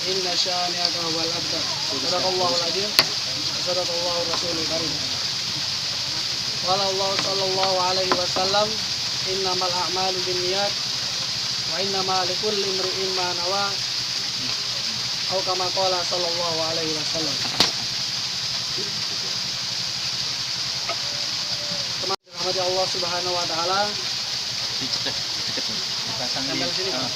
inna syani'aka huwal abtar. Sadaqallahul adzim. Sadaqallahu rasulul karim. Qala Allah sallallahu alaihi wasallam, innamal a'malu binniyat wa innama likulli imri'in ma nawa. Atau kama qala sallallahu alaihi wasallam. Rahmati Allah Subhanahu wa taala. Sambil sini, Pak.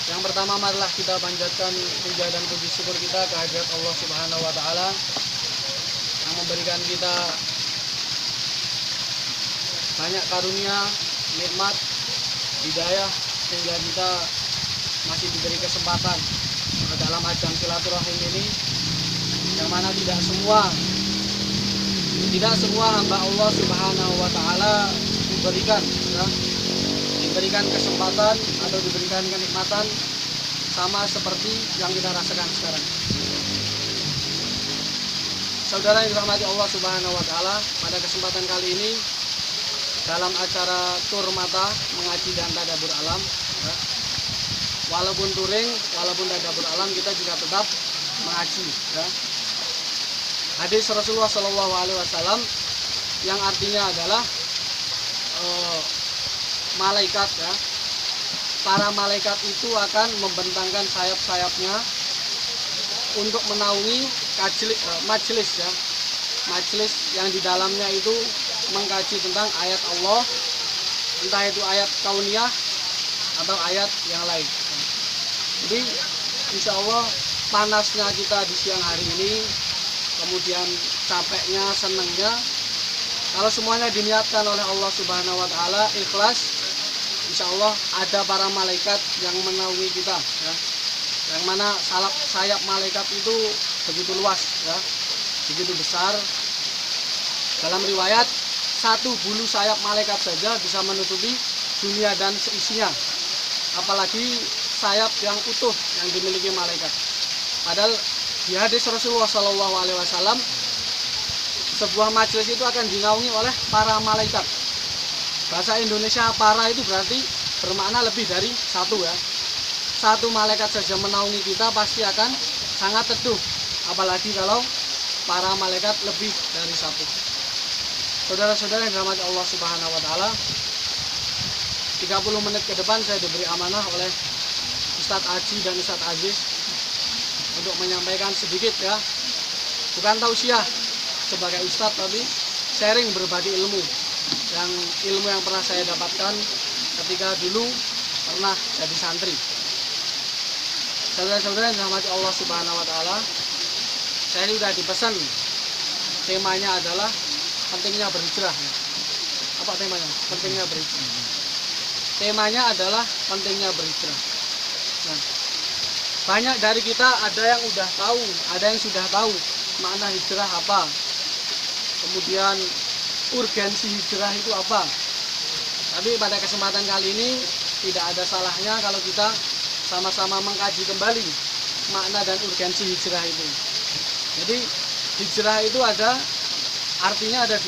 Yang pertama, marilah kita panjatkan puja dan puji syukur kita kehadirat Allah Subhanahu wa taala yang memberikan kita banyak karunia, nikmat, hidayah, sehingga kita masih diberi kesempatan dalam ajang silaturahim ini, yang mana tidak semua hamba Allah Subhanahu wa taala diberikan kesempatan atau diberikan kenikmatan sama seperti yang kita rasakan sekarang. Saudara yang dirahmati Allah Subhanahu wa taala, pada kesempatan kali ini dalam acara tur mata mengaji dan tadabbur alam, walaupun touring, walaupun tadabbur alam, kita juga tetap mengaji. Hadis Rasulullah Shallallahu Alaihi Wasallam yang artinya adalah malaikat, para malaikat itu akan membentangkan sayap-sayapnya untuk menaungi majelis yang di dalamnya itu mengkaji tentang ayat Allah, entah itu ayat kauniyah atau ayat yang lain. Jadi insya Allah panasnya kita di siang hari ini, kemudian capeknya, senangnya, kalau semuanya diniatkan oleh Allah Subhanahu wa taala, ikhlas, insya Allah ada para malaikat yang menaungi kita, yang mana sayap malaikat itu begitu luas, begitu besar. Dalam riwayat, satu bulu sayap malaikat saja bisa menutupi dunia dan seisinya, apalagi sayap yang utuh yang dimiliki malaikat. Padahal di hadis Rasulullah Shallallahu Alaihi Wasallam, sebuah majelis itu akan dinaungi oleh para malaikat. Bahasa Indonesia para itu berarti bermakna lebih dari satu, Satu malaikat saja menaungi kita pasti akan sangat teduh, apalagi kalau para malaikat lebih dari satu. Saudara-saudara yang dirahmati Allah Subhanahu wa taala, 30 menit ke depan saya diberi amanah oleh Ustadz Aji dan Ustadz Aziz untuk menyampaikan sedikit, bukan tausiah sebagai Ustadz, tapi sharing berbagi ilmu yang pernah saya dapatkan ketika dulu pernah jadi santri. Saudara-saudara yang dirahmati Allah Subhanahu wa taala, saya sudah dipesan temanya adalah pentingnya berhijrah. Apa temanya? Pentingnya berhijrah. Temanya adalah pentingnya berhijrah. Nah, banyak dari kita ada yang udah tahu, ada yang sudah tahu makna hijrah apa, kemudian urgensi hijrah itu apa. Tapi pada kesempatan kali ini tidak ada salahnya kalau kita sama-sama mengkaji kembali makna dan urgensi hijrah itu. Jadi hijrah itu artinya ada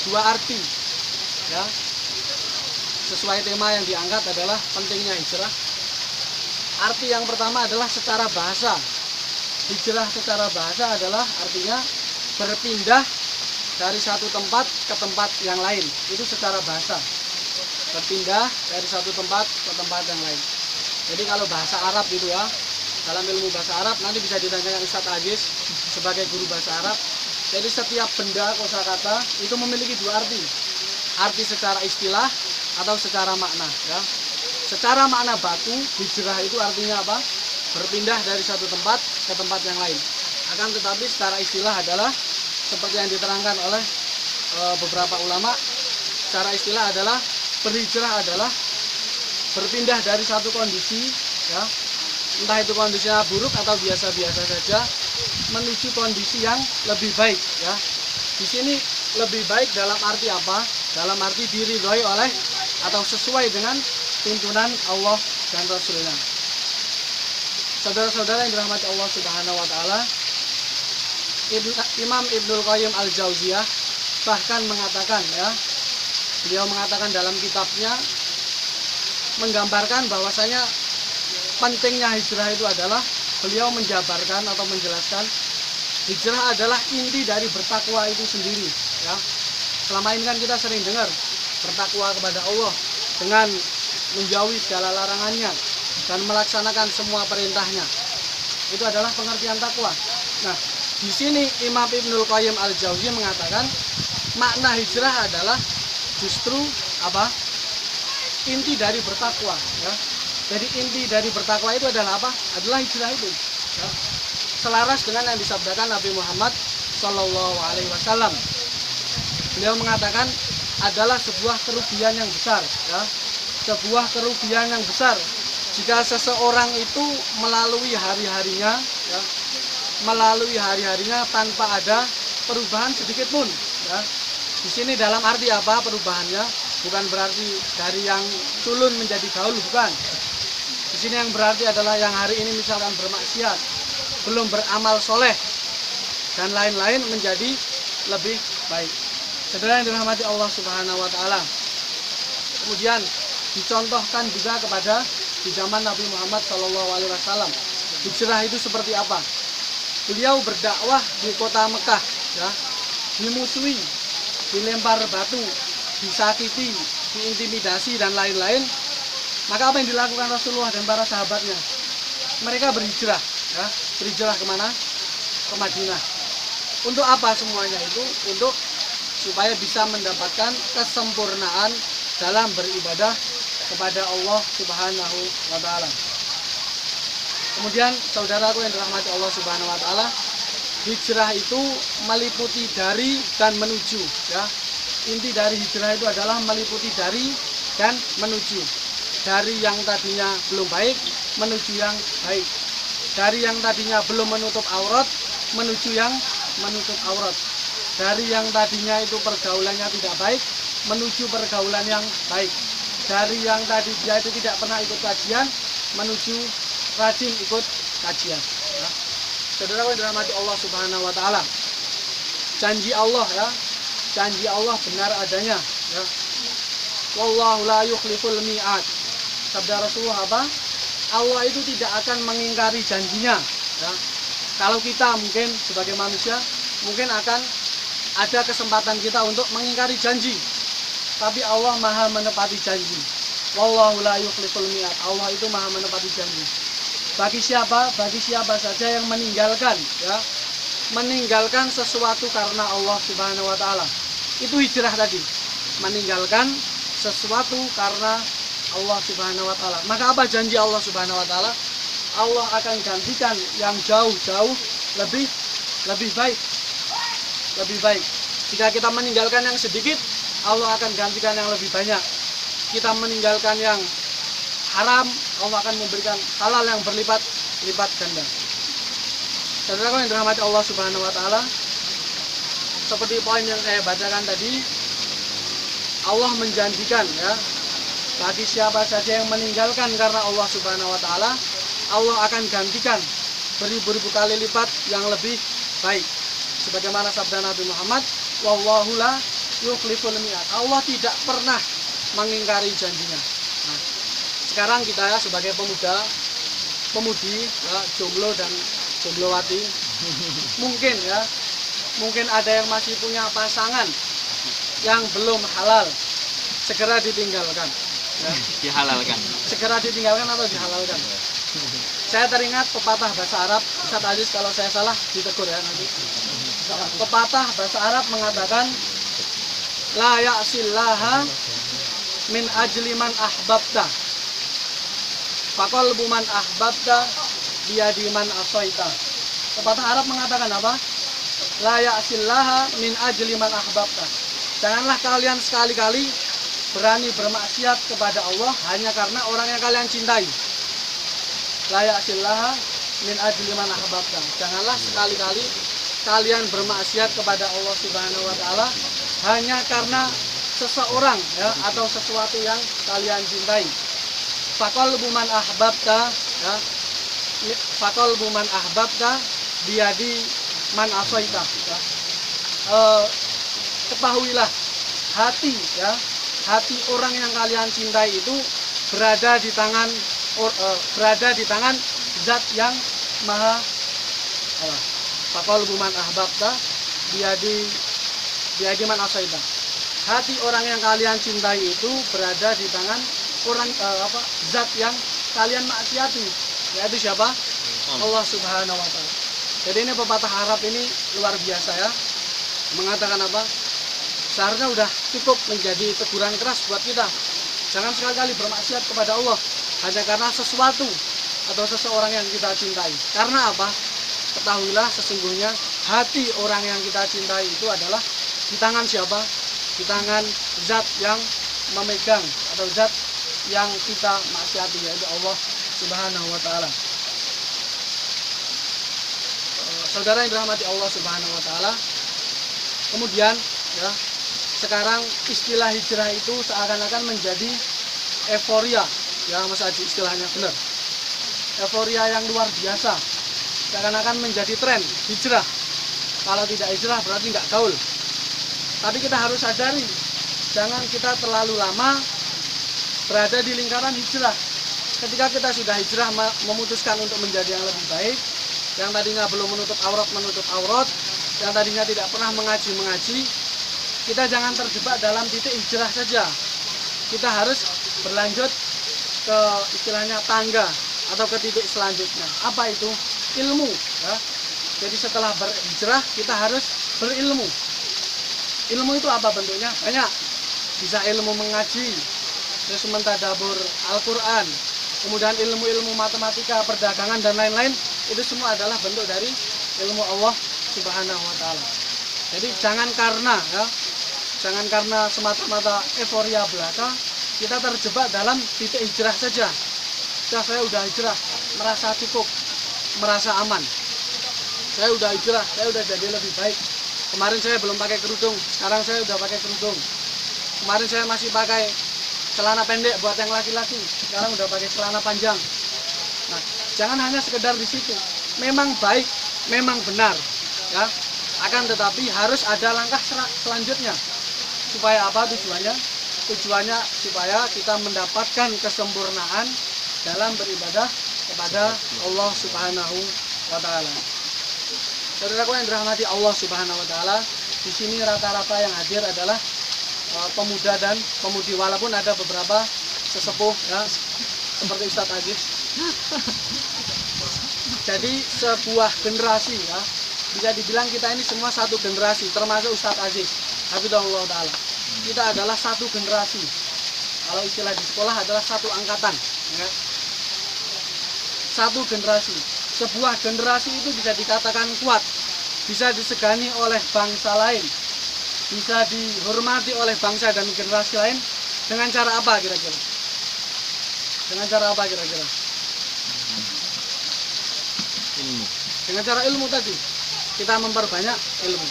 dua arti, sesuai tema yang diangkat adalah pentingnya hijrah. Arti yang pertama adalah secara bahasa. Hijrah secara bahasa adalah artinya berpindah dari satu tempat ke tempat yang lain. Itu secara bahasa. Berpindah dari satu tempat ke tempat yang lain. Jadi kalau bahasa Arab gitu, dalam ilmu bahasa Arab nanti bisa ditanyakan Ustadz Aziz sebagai guru bahasa Arab. Jadi setiap benda, kosakata itu memiliki dua arti. Arti secara istilah atau secara makna, Secara makna baku, hijrah itu artinya apa? Berpindah dari satu tempat ke tempat yang lain. Akan tetapi secara istilah adalah seperti yang diterangkan oleh beberapa ulama. Secara istilah adalah berhijrah adalah berpindah dari satu kondisi, entah itu kondisinya buruk atau biasa-biasa saja, menuju kondisi yang lebih baik. Di sini lebih baik dalam arti apa? Dalam arti diridhoi oleh atau sesuai dengan tuntunan Allah dan Rasulnya. Saudara-saudara yang dirahmati Allah Subhanahu wa taala, Imam Ibnul Qayyim Al-Jauziyah bahkan mengatakan, Beliau mengatakan dalam kitabnya, menggambarkan bahwasanya pentingnya hijrah itu adalah beliau menjabarkan atau menjelaskan hijrah adalah inti dari bertakwa itu sendiri, ya. Selama ini kan kita sering dengar bertakwa kepada Allah dengan menjauhi segala larangannya dan melaksanakan semua perintahnya. Itu adalah pengertian takwa. Nah, di sini Imam Ibnul Qayyim Al-Jauziyah mengatakan makna hijrah adalah justru apa? Inti dari bertakwa, ya. Jadi inti dari bertakwa itu adalah apa? Adalah hijrah itu, ya. Selaras dengan yang disabdakan Nabi Muhammad Shallallahu Alaihi Wasallam. Beliau mengatakan adalah sebuah kerugian yang besar, ya. Sebuah kerugian yang besar jika seseorang itu melalui hari-harinya, ya, melalui hari-harinya tanpa ada perubahan sedikit pun, ya. Di sini dalam arti apa perubahannya? Bukan berarti dari yang culun menjadi gaul, bukan. Di sini yang berarti adalah yang hari ini misalkan bermaksiat, belum beramal soleh, dan lain-lain menjadi lebih baik. Saudara yang dirahmati Allah Subhanahu Wa Taala. Kemudian dicontohkan juga kepada di zaman Nabi Muhammad Shallallahu Alaihi Wasallam. Hijrah itu seperti apa? Beliau berdakwah di kota Mekah, ya, dimusuhi, dilempar batu, disakiti, diintimidasi dan lain-lain. Maka apa yang dilakukan Rasulullah dan para sahabatnya? Mereka berhijrah, ya, berhijrah kemana? Ke Madinah. Untuk apa semuanya itu? Untuk supaya bisa mendapatkan kesempurnaan dalam beribadah kepada Allah Subhanahu wa Ta'ala. Kemudian saudaraku yang dirahmati Allah Subhanahu wa Ta'ala, hijrah itu meliputi dari dan menuju, ya. Inti dari hijrah itu adalah meliputi dari dan menuju. Dari yang tadinya belum baik menuju yang baik. Dari yang tadinya belum menutup aurat menuju yang menutup aurat. Dari yang tadinya itu pergaulannya tidak baik menuju pergaulan yang baik. Dari yang tadi dia itu tidak pernah ikut kajian menuju rajin ikut kajian, ya. Saudara yang dirahmati Allah Subhanahu wa Ta'ala, janji Allah, ya, janji Allah benar adanya, ya. Wallahu la yukhliful mi'ad. Sabda Rasulullah apa? Allah itu tidak akan mengingkari janjinya, ya. Kalau kita mungkin sebagai manusia mungkin akan ada kesempatan kita untuk mengingkari janji, tapi Allah maha menepati janji. Wallahu la yukhliful mi'ad. Allah itu maha menepati janji. Bagi siapa? Bagi siapa saja yang meninggalkan, ya, meninggalkan sesuatu karena Allah Subhanahu wa Ta'ala. Itu hijrah tadi. Meninggalkan sesuatu karena Allah Subhanahu wa Ta'ala. Maka apa janji Allah Subhanahu wa Ta'ala? Allah akan gantikan yang jauh-jauh lebih baik. Lebih baik. Jika kita meninggalkan yang sedikit, Allah akan gantikan yang lebih banyak. Kita meninggalkan yang haram, Allah akan memberikan halal yang berlipat-lipat ganda. Saudara yang dirahmati Allah Subhanahu wa Ta'ala, seperti poin yang saya bacakan tadi, Allah menjanjikan, ya, bagi siapa saja yang meninggalkan karena Allah Subhanahu wa Ta'ala, Allah akan gantikan beribu-ribu kali lipat yang lebih baik. Sebagaimana sabda Nabi Muhammad, wallahu la yukhliful mi'ad. Allah tidak pernah mengingkari janjinya. Nah, sekarang kita, ya, sebagai pemudi, ya, jomblo dan jomblowati, mungkin ada yang masih punya pasangan yang belum halal, segera ditinggalkan, ya. Dihalalkan. Segera ditinggalkan atau dihalalkan. Saya teringat pepatah bahasa Arab, Ustaz Aziz kalau saya salah ditegur, ya, nanti. Pepatah bahasa Arab mengatakan, la ya'sillaha min ajli man ahbabta, faqalbu man ahbabta biyadi man asaita. Pepatah Arab mengatakan apa? La ya'sillaha min ajli man ahbabta. Janganlah kalian sekali-kali berani bermaksiat kepada Allah hanya karena orang yang kalian cintai. La ya'sillaha min ajli man ahbabta. Janganlah sekali-kali kalian bermaksiat kepada Allah Subhanahu wa Ta'ala hanya karena seseorang, ya, atau sesuatu yang kalian cintai. Faqalbu man ahbabta, ya, faqalbu man ahbabta biyadi man asaita, ya. Ketahuilah hati, ya, hati orang yang kalian cintai itu berada di tangan zat yang maha Allah. Faqalbu man ahbabta biyadi man asaita. Hati orang yang kalian cintai itu berada di tangan zat yang kalian maksiati, yaitu siapa? Allah Subhanahu wa taala. Jadi ini pepatah Arab ini luar biasa ya. Mengatakan apa? Seharusnya udah cukup menjadi teguran keras buat kita. Jangan sekali-kali bermaksiat kepada Allah hanya karena sesuatu atau seseorang yang kita cintai. Karena apa? Ketahuilah sesungguhnya hati orang yang kita cintai itu adalah di tangan siapa? Di tangan zat yang memegang atau zat yang kita maksiati, yaitu Allah Subhanahu wa taala. Saudara yang dirahmati Allah Subhanahu wa taala, kemudian ya, sekarang istilah hijrah itu seakan-akan menjadi euforia, ya Mas Aji, istilahnya benar. Euforia yang luar biasa, seakan-akan menjadi tren hijrah. Kalau tidak hijrah berarti nggak gaul. Tapi kita harus sadari, jangan kita terlalu lama berada di lingkaran hijrah. Ketika kita sudah hijrah, memutuskan untuk menjadi yang lebih baik, yang tadinya belum menutup aurat, yang tadinya tidak pernah mengaji, kita jangan terjebak dalam titik hijrah saja. Kita harus berlanjut ke istilahnya tangga atau ke titik selanjutnya. Apa itu? Ilmu ya. Jadi setelah berhijrah kita harus berilmu. Ilmu itu apa bentuknya? Banyak. Bisa ilmu mengaji, terus mentadabur Al-Quran, kemudian ilmu-ilmu matematika, perdagangan dan lain-lain. Itu semua adalah bentuk dari ilmu Allah Subhanahu wa taala. Jadi jangan karena semata-mata euforia belaka kita terjebak dalam titik hijrah saja. Saya udah hijrah, merasa cukup, merasa aman. Saya udah hijrah, saya udah jadi lebih baik. Kemarin saya belum pakai kerudung, sekarang saya udah pakai kerudung. Kemarin saya masih pakai celana pendek buat yang laki-laki, sekarang udah pakai celana panjang. Nah, jangan hanya sekedar di situ. Memang baik, memang benar, ya. Akan tetapi harus ada langkah selanjutnya. Supaya apa tujuannya? Tujuannya supaya kita mendapatkan kesempurnaan dalam beribadah kepada Allah Subhanahu wa taala. Saudaraku yang dirahmati Allah Subhanahu wa taala, di sini rata-rata yang hadir adalah pemuda dan pemudi, walaupun ada beberapa sesepuh ya seperti Ustadz Aziz. Jadi sebuah generasi ya, bisa dibilang kita ini semua satu generasi, termasuk Ustadz Aziz hafizahullah taala. Kita adalah satu generasi. Kalau istilah di sekolah adalah satu angkatan ya. Satu generasi. Sebuah generasi itu bisa dikatakan kuat, bisa disegani oleh bangsa lain, bisa dihormati oleh bangsa dan generasi lain dengan cara apa kira-kira? Dengan cara apa kira-kira? Ilmu. Dengan cara ilmu tadi. Kita memperbanyak ilmu.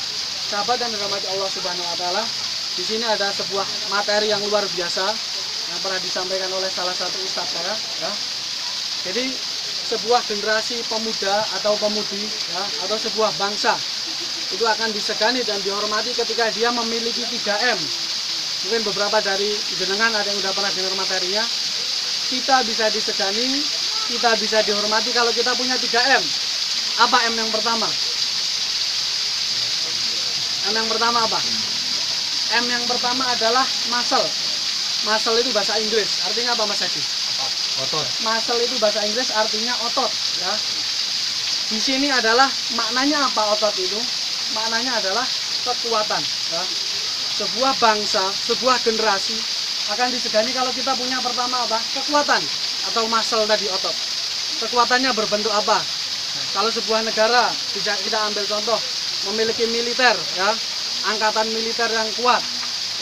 Sahabat dan dirahmati Allah Subhanahu wa taala, di sini ada sebuah materi yang luar biasa yang pernah disampaikan oleh salah satu ustadz saya ya. Jadi sebuah generasi pemuda atau pemudi ya, atau sebuah bangsa itu akan disegani dan dihormati ketika dia memiliki 3M. Mungkin beberapa dari jenengan ada yang sudah pernah dengar materinya. Kita bisa disegani, kita bisa dihormati kalau kita punya 3M. Apa M yang pertama? M yang pertama apa? M yang pertama adalah muscle. Muscle itu bahasa Inggris, artinya apa Mas Hadi? Otot. Muscle itu bahasa Inggris artinya otot ya. Di sini adalah maknanya apa otot itu? Maknanya adalah kekuatan ya. Sebuah bangsa, sebuah generasi akan disegani kalau kita punya pertama apa? Kekuatan atau muscle tadi, otot. Kekuatannya berbentuk apa? Kalau sebuah negara, bisa kita ambil contoh, memiliki militer ya, angkatan militer yang kuat,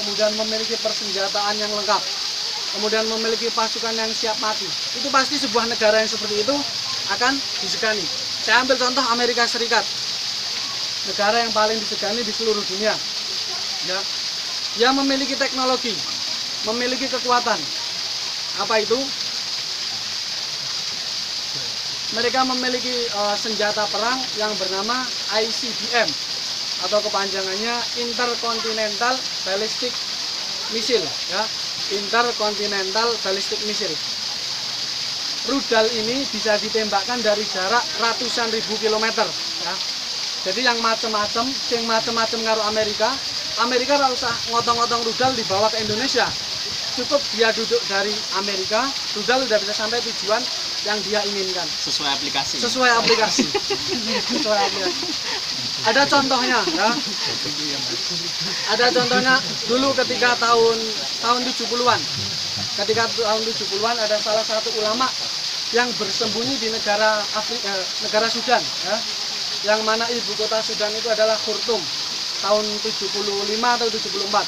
kemudian memiliki persenjataan yang lengkap, kemudian memiliki pasukan yang siap mati, itu pasti sebuah negara yang seperti itu akan disegani. Saya ambil contoh Amerika Serikat, negara yang paling disegani di seluruh dunia ya. Dia memiliki teknologi, memiliki kekuatan. Apa itu? Mereka memiliki senjata perang yang bernama ICBM atau kepanjangannya Intercontinental Ballistic misil, ya, intercontinental ballistic missile. Rudal ini bisa ditembakkan dari jarak ratusan ribu kilometer, ya. Jadi yang macam-macam, sing macam-macam karo Amerika ora usah ngotong-ngotong rudal dibawa ke Indonesia. Cukup dia duduk dari Amerika, rudal udah bisa sampai tujuan yang dia inginkan. Sesuai aplikasi. Sesuai aplikasi. Sesuai aplikasi. Ada contohnya, ya. Ada contohnya dulu ketika tahun 70-an. Ketika tahun 70-an ada salah satu ulama yang bersembunyi di negara Sudan, ya. Yang mana ibu kota Sudan itu adalah Khartoum tahun 75 atau 74.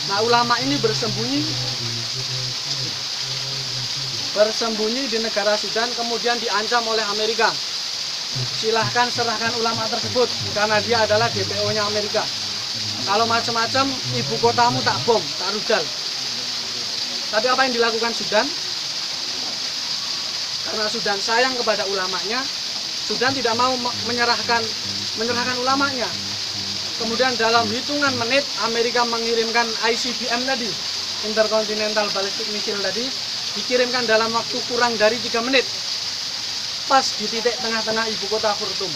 Nah, ulama ini bersembunyi di negara Sudan, kemudian diancam oleh Amerika. Silahkan serahkan ulama tersebut karena dia adalah DPO-nya Amerika. Kalau macam-macam, ibu kotamu tak bom, tak rudal. Tapi apa yang dilakukan Sudan? Karena Sudan sayang kepada ulamanya, Sudan tidak mau menyerahkan ulamanya. Kemudian dalam hitungan menit Amerika mengirimkan ICBM tadi, Intercontinental Ballistic Missile tadi, dikirimkan dalam waktu kurang dari 3 menit. Pas di titik tengah-tengah ibu kota Khartoum.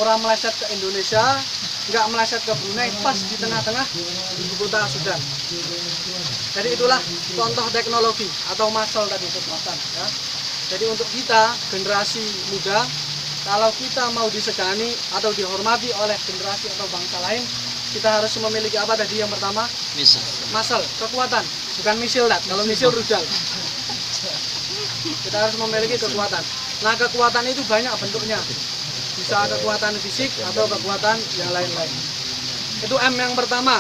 Orang meleset ke Indonesia, nggak meleset ke Brunei, pas di tengah-tengah ibu kota Sudan. Jadi itulah contoh teknologi atau muscle tadi, kekuatan, ya. Jadi untuk kita generasi muda, kalau kita mau disegani atau dihormati oleh generasi atau bangsa lain, kita harus memiliki apa tadi yang pertama? Muscle, kekuatan, bukan misil, kalau misil rudal. Kita harus memiliki kekuatan. Nah, kekuatan itu banyak bentuknya. Bisa kekuatan fisik atau kekuatan yang lain-lain. Itu M yang pertama.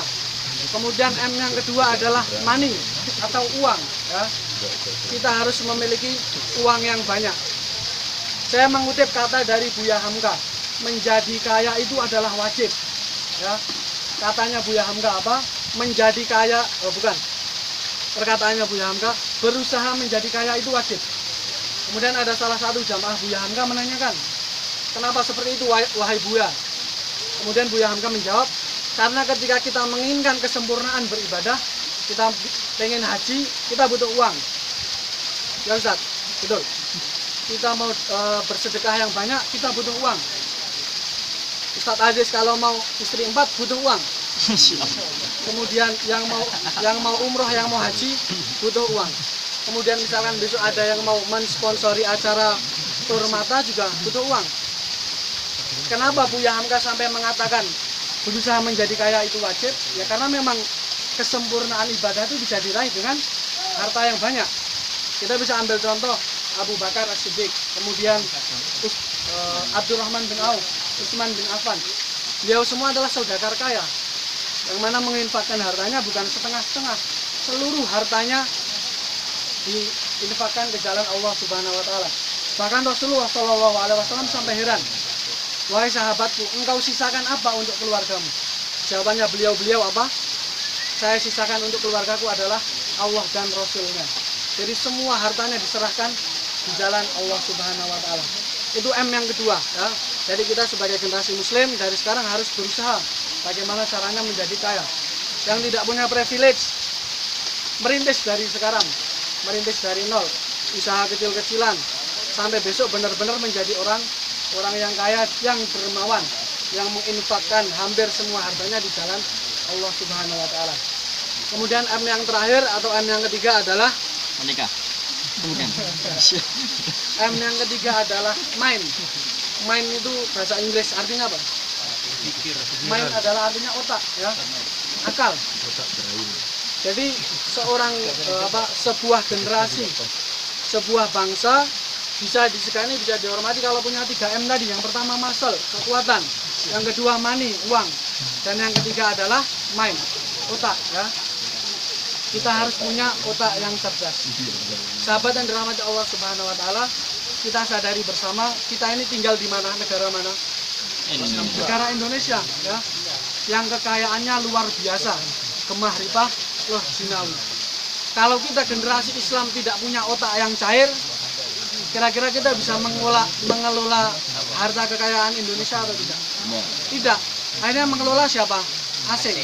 Kemudian M yang kedua adalah money atau uang, ya. Kita harus memiliki uang yang banyak. Saya mengutip kata dari Buya Hamka, menjadi kaya itu adalah wajib, ya. Katanya Buya Hamka apa? Menjadi kaya, perkataannya Buya Hamka, berusaha menjadi kaya itu wajib. Kemudian ada salah satu jamaah Buya Hamka menanyakan, kenapa seperti itu wahai Buya? Kemudian Buya Hamka menjawab, karena ketika kita menginginkan kesempurnaan beribadah, kita pengen haji, kita butuh uang. Ya Ustaz, betul. Kita mau bersedekah yang banyak, kita butuh uang. Ustadz Aziz kalau mau istri 4 butuh uang. Kemudian yang mau umroh, yang mau haji butuh uang. Kemudian misalkan besok ada yang mau mensponsori acara tur mata juga butuh uang. Kenapa Buya Hamka sampai mengatakan berusaha menjadi kaya itu wajib? Ya karena memang kesempurnaan ibadah itu bisa diraih dengan harta yang banyak. Kita bisa ambil contoh Abu Bakar As-Siddiq, kemudian Abdurrahman bin Auf, Utsman bin Affan. Beliau semua adalah saudagar kaya, yang mana menginfakkan hartanya bukan setengah-setengah, seluruh hartanya diinfakkan ke jalan Allah Subhanahu Wa Taala. Bahkan Rasulullah SAW sampai heran, wahai sahabatku, engkau sisakan apa untuk keluargamu? Jawabannya beliau apa? Saya sisakan untuk keluargaku adalah Allah dan Rasulnya. Jadi semua hartanya diserahkan di jalan Allah Subhanahu Wa Taala. Itu M yang kedua, ya. Jadi kita sebagai generasi Muslim dari sekarang harus berusaha bagaimana caranya menjadi kaya. Yang tidak punya privilege, merintis dari sekarang, merintis dari nol, usaha kecil-kecilan, sampai besok benar-benar menjadi orang yang kaya, yang dermawan, yang menginfakkan hampir semua hartanya di jalan Allah Subhanahu Wa Taala. Kemudian M yang terakhir atau M yang ketiga adalah menikah. M yang ketiga adalah mind. Mind itu bahasa Inggris artinya apa? Mind adalah artinya otak, ya, akal. Jadi sebuah generasi, sebuah bangsa bisa disegani, bisa dihormati kalau punya 3 M tadi. Yang pertama muscle, kekuatan. Yang kedua money, uang. Dan yang ketiga adalah mind, otak, ya. Kita harus punya otak yang cerdas. Sahabat yang dirahmati Allah Subhanahu Wa Taala, kita sadari bersama, kita ini tinggal di mana, negara mana? Negara Indonesia, ya. Yang kekayaannya luar biasa, gemah ripah, loh jinawi. Kalau kita generasi Islam tidak punya otak yang cair, kira-kira kita bisa mengelola harta kekayaan Indonesia atau tidak? Tidak. Akhirnya mengelola siapa? Asing.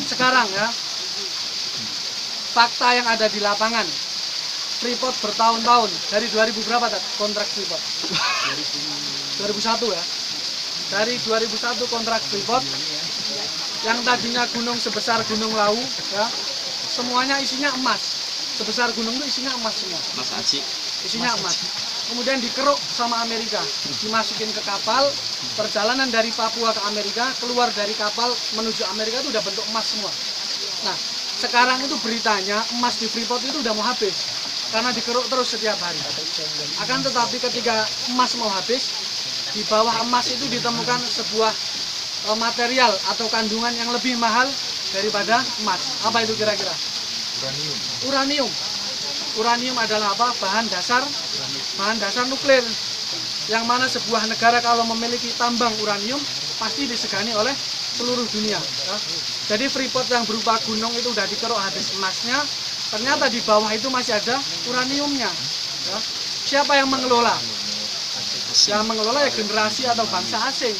Sekarang, ya, fakta yang ada di lapangan. Freeport bertahun-tahun, dari 2000 berapa kontrak Freeport? 2001 ya. Dari 2001 kontrak Freeport, yang tadinya gunung sebesar Gunung Lawu ya, semuanya isinya emas. Sebesar gunung itu isinya emas semua. Mas Aji. Isinya emas. Kemudian dikeruk sama Amerika, dimasukin ke kapal. Perjalanan dari Papua ke Amerika, keluar dari kapal menuju Amerika itu udah bentuk emas semua. Nah, sekarang itu beritanya emas di Freeport itu udah mau habis karena dikeruk terus setiap hari. Akan tetapi ketika emas mau habis, di bawah emas itu ditemukan sebuah material atau kandungan yang lebih mahal daripada emas. Apa itu kira-kira? Uranium. Uranium adalah apa? Bahan dasar nuklir. Yang mana sebuah negara kalau memiliki tambang uranium pasti disegani oleh seluruh dunia. Ya. Jadi Freeport yang berupa gunung itu udah dikeruk habis emasnya, ternyata di bawah itu masih ada uraniumnya. Ya. Siapa yang mengelola? Yang mengelola ya generasi atau bangsa asing.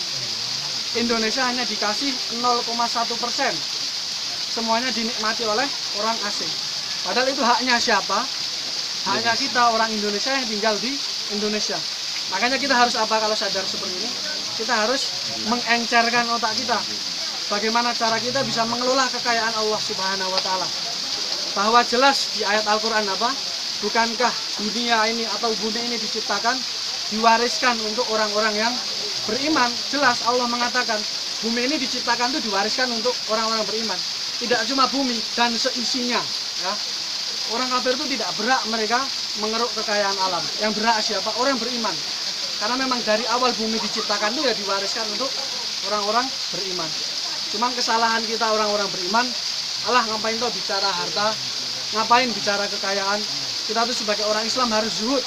Indonesia hanya dikasih 0,1%. Semuanya dinikmati oleh orang asing. Padahal itu haknya siapa? Haknya kita, orang Indonesia yang tinggal di Indonesia. Makanya kita harus apa kalau sadar seperti ini? Kita harus mengencerkan otak kita. Bagaimana cara kita bisa mengelola kekayaan Allah Subhanahu wa Ta'ala. Bahwa jelas di ayat Al-Quran apa? Bukankah dunia ini atau bumi ini diciptakan, diwariskan untuk orang-orang yang beriman? Jelas Allah mengatakan bumi ini diciptakan itu diwariskan untuk orang-orang beriman. Tidak cuma bumi dan seisinya. Ya. Orang kafir itu tidak berhak mereka mengeruk kekayaan alam. Yang berhak siapa? Orang beriman. Karena memang dari awal bumi diciptakan itu ya diwariskan untuk orang-orang beriman. Cuman kesalahan kita orang-orang beriman, Allah ngapain tuh bicara harta, ngapain bicara kekayaan. Kita tuh sebagai orang Islam harus zuhud.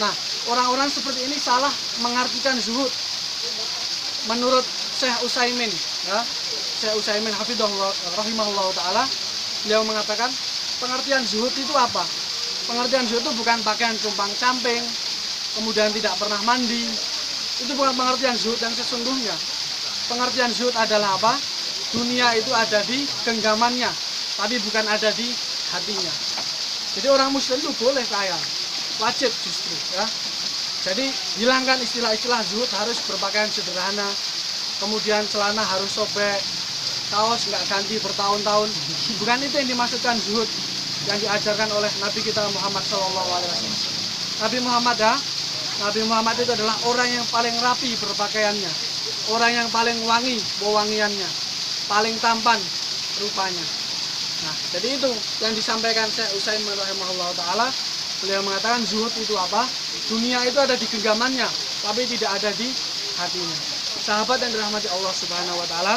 Nah, orang-orang seperti ini salah mengartikan zuhud. Menurut Syekh Utsaimin, ya, Syekh Utsaimin hafidhahullah rahimahullah taala, beliau mengatakan pengertian zuhud itu apa? Pengertian zuhud itu bukan pakaian compang-camping, kemudian tidak pernah mandi. Itu bukan pengertian zuhud yang sesungguhnya. Pengertian zuhud adalah apa? Dunia itu ada di genggamannya, tapi bukan ada di hatinya. Jadi orang muslim itu boleh kaya, wajib justru ya. Jadi hilangkan istilah-istilah zuhud, harus berpakaian sederhana, kemudian celana harus sobek, kaos nggak ganti bertahun-tahun. Bukan itu yang dimaksudkan zuhud yang diajarkan oleh Nabi kita Muhammad SAW. Nabi Muhammad ya, Nabi Muhammad itu adalah orang yang paling rapi berpakaiannya, orang yang paling wangi wewangiannya, paling tampan rupanya. Nah, jadi itu yang disampaikan Syekh Utsaimin rahimahullah taala. Beliau mengatakan zuhud itu apa? Dunia itu ada di genggamannya, tapi tidak ada di hatinya. Sahabat yang dirahmati Allah Subhanahu wa taala,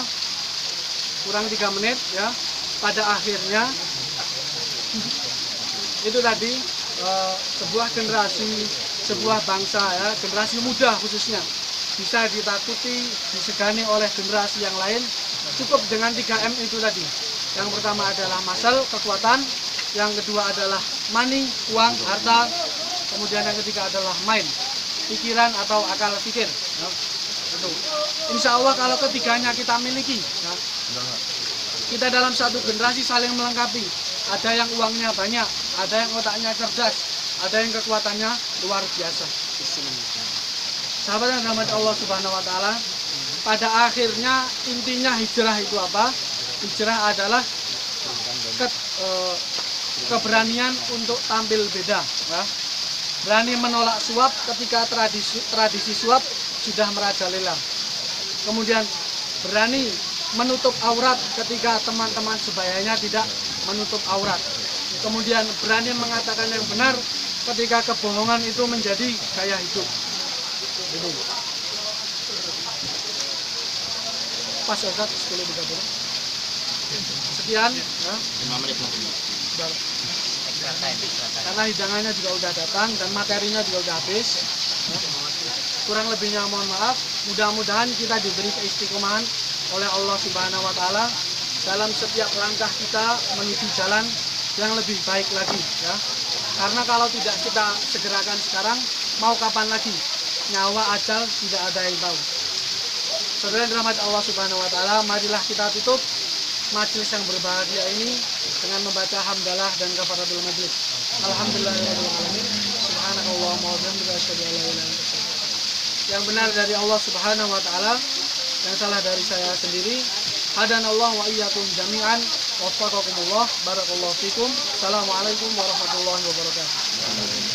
kurang 3 menit ya. Pada akhirnya itu tadi sebuah generasi, sebuah bangsa ya, generasi muda khususnya bisa ditakuti, disegani oleh generasi yang lain cukup dengan 3M itu tadi. Yang pertama adalah masal, kekuatan, yang kedua adalah money, uang, harta, kemudian yang ketiga adalah mind, pikiran atau akal pikir ya. Itu. Insya Allah kalau ketiganya kita miliki ya, kita dalam satu generasi saling melengkapi. Ada yang uangnya banyak, ada yang otaknya cerdas, ada yang kekuatannya luar biasa. Sahabat yang dirahmati Allah Subhanahu wa taala, pada akhirnya intinya hijrah itu apa? Hijrah adalah keberanian untuk tampil beda ya. Berani menolak suap ketika tradisi suap sudah merajalela. Kemudian berani menutup aurat ketika teman-teman sebayanya tidak menutup aurat. Kemudian berani mengatakan yang benar ketika kebohongan itu menjadi gaya hidup. Gitu. Pas Ustaz 10.30. Sekian ya. 5 menit lagi. Karena hidangannya juga udah datang dan materinya juga udah habis ya. Kurang lebihnya mohon maaf. Mudah-mudahan kita diberi keistiqomahan oleh Allah Subhanahu wa taala dalam setiap langkah kita menuju jalan yang lebih baik lagi ya. Karena kalau tidak kita segerakan sekarang, mau kapan lagi? Nyawa ajal tidak ada yang tahu. Saudara yang dirahmati Allah Subhanahu wa taala, marilah kita tutup majelis yang berbahagia ini dengan membaca hamdalah dan kafaratul majlis. Alhamdulillahirabbil alamin. Subhanakallahumma wa bihamdika asyhadu an la ilaha illa anta astaghfiruka. Yang benar dari Allah Subhanahu wa taala, yang salah dari saya sendiri. Hadanallahu wa iyyakum jami'an. Waffaqakumullah. Barakallahu fikum. Assalamualaikum warahmatullahi wabarakatuh.